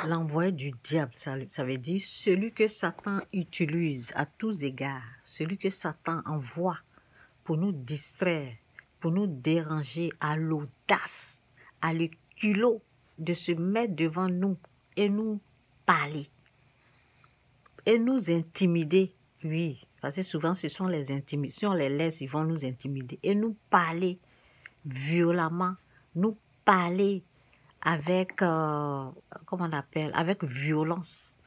L'envoyé du diable, ça veut dire celui que Satan utilise à tous égards, celui que Satan envoie pour nous distraire, pour nous déranger, à l'audace, à le culot de se mettre devant nous et nous parler, et nous intimider, oui, parce que souvent ce sont les intimidations, si on les laisse, ils vont nous intimider, et nous parler violemment, nous parler avec, comment on appelle, avec violence.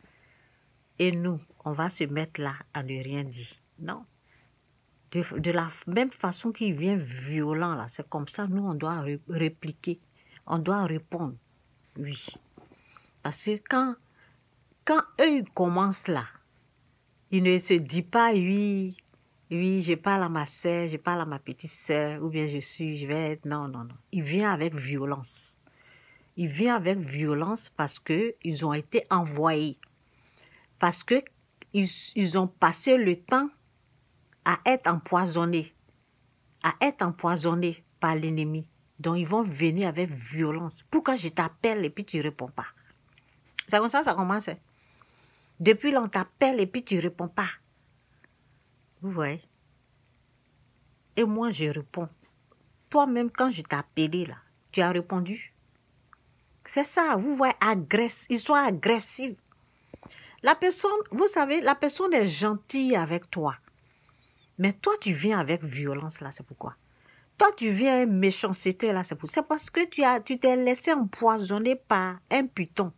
Et nous, on va se mettre là à ne rien dire. Non. De la même façon qu'il vient violent là, c'est comme ça, nous, on doit répliquer. On doit répondre. Oui. Parce que quand eux, ils commencent là, ils ne se disent pas, oui, je parle à ma soeur, je parle à ma petite soeur, ou bien je vais être... Non, non, non. Il vient avec violence. Il vient avec violence parce qu'ils ont été envoyés. Parce qu'ils ont passé le temps à être empoisonnés par l'ennemi. Donc, ils vont venir avec violence. Pourquoi je t'appelle et puis tu ne réponds pas? C'est comme ça commence. Depuis là, on t'appelle et puis tu ne réponds pas. Vous voyez? Et moi, je réponds. Toi-même, quand je t'ai appelé là, tu as répondu. C'est ça, vous voyez, ils sont agressifs. La personne, vous savez, la personne est gentille avec toi. Mais toi, tu viens avec violence là, c'est pourquoi. Toi, tu viens avec méchanceté là, c'est parce que tu t'es laissé empoisonner par un python.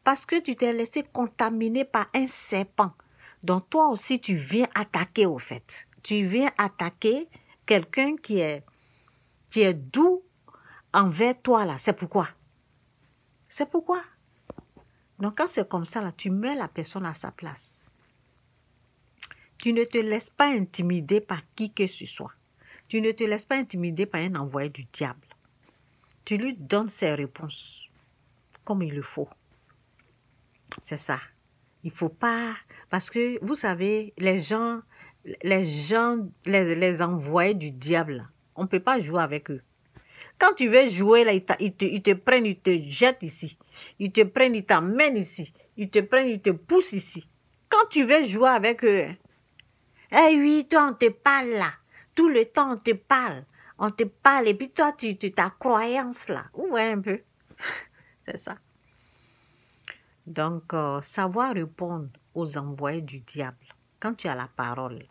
Parce que tu t'es laissé contaminer par un serpent. Donc toi aussi, tu viens attaquer au fait. Tu viens attaquer quelqu'un qui est doux envers toi là, c'est pourquoi. C'est pourquoi. Donc quand c'est comme ça là, tu mets la personne à sa place. Tu ne te laisses pas intimider par qui que ce soit. Tu ne te laisses pas intimider par un envoyé du diable. Tu lui donnes ses réponses comme il le faut. C'est ça. Il ne faut pas... Parce que, vous savez, les envoyés du diable, on ne peut pas jouer avec eux. Quand tu veux jouer, là, ils te prennent, ils te jettent ici. Ils te prennent, ils t'emmènent ici. Ils te prennent, ils te poussent ici. Quand tu veux jouer avec eux, eh oui, toi, on te parle là. Tout le temps, on te parle. On te parle. Et puis toi, ta croyance là. Ouais, un peu. C'est ça. Donc, savoir répondre aux envoyés du diable. Quand tu as la parole,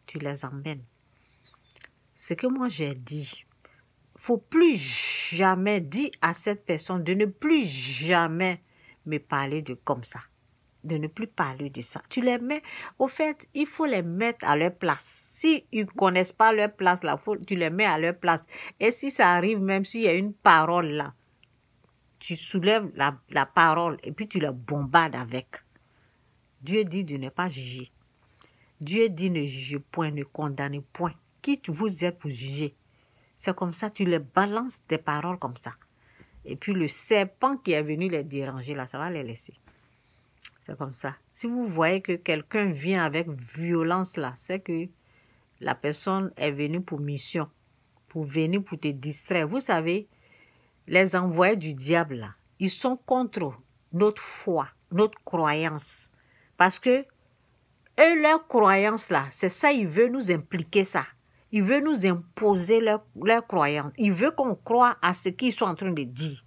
tu les emmènes. Ce que moi j'ai dit, faut plus jamais dire à cette personne de ne plus jamais me parler de comme ça. De ne plus parler de ça. Tu les mets, au fait, il faut les mettre à leur place. Si ils ne connaissent pas leur place là, tu les mets à leur place. Et si ça arrive, même s'il y a une parole là, tu soulèves la parole et puis tu la bombardes avec. Dieu dit de ne pas juger. Dieu dit ne jugez point, ne condamnez point. Qui vous êtes pour juger? C'est comme ça, tu les balances des paroles comme ça. Et puis le serpent qui est venu les déranger là, ça va les laisser. C'est comme ça. Si vous voyez que quelqu'un vient avec violence là, c'est que la personne est venue pour mission, pour venir pour te distraire. Vous savez, les envoyés du diable là, ils sont contre notre foi, notre croyance. Parce que eux, leur croyance là, c'est ça, ils veulent nous impliquer ça. Ils veulent nous imposer leur croyance. Ils veulent qu'on croie à ce qu'ils sont en train de dire.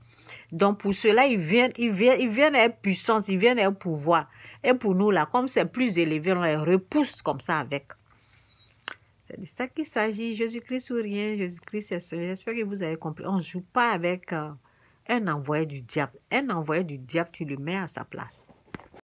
Donc pour cela, ils viennent avec puissance, ils viennent avec pouvoir. Et pour nous là, comme c'est plus élevé, on les repousse comme ça avec. C'est de ça qu'il s'agit. Jésus-Christ ou rien, Jésus-Christ est seul. J'espère que vous avez compris. On ne joue pas avec un envoyé du diable. Un envoyé du diable, tu le mets à sa place.